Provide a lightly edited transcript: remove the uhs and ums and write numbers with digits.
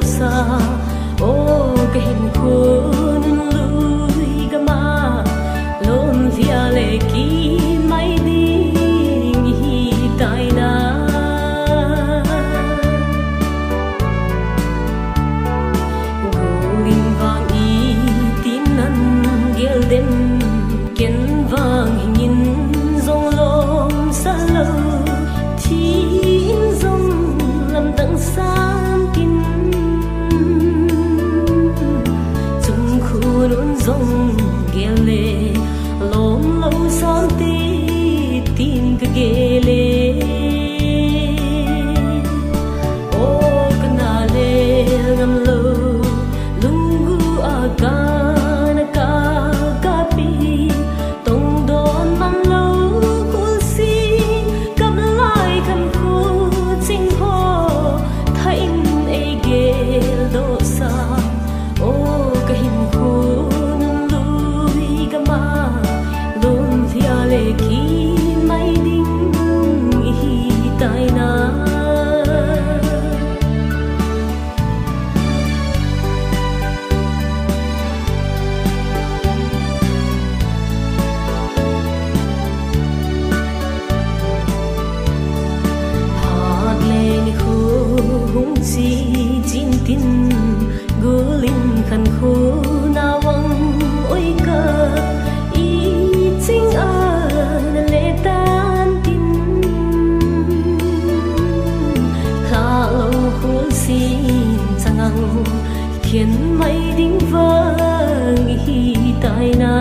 sa ô cái hình khuôn lui gama lom via lệ ki mai đi hi tai na golin vang i tin nan gel dem ken vang hin zong lom sa lo thiên dòng làm tận sáng tin chung khu nôn dòng ghé lệ lom lâu son tê tin cái ghé lệ ô cái na lệ ngam lâu lungu aga na ka pi tông đón man lâu khu si cầm lại khăn khu chính ho thấy ai ghé độ xa ô cái hình khu lui gama luôn via lệ ki mai đinh hi tai na hung chi chin tin gulin khan khu na wang oi ka i ching a le tan tin kha lo khu sin changang thiên mai ding vang hi tai na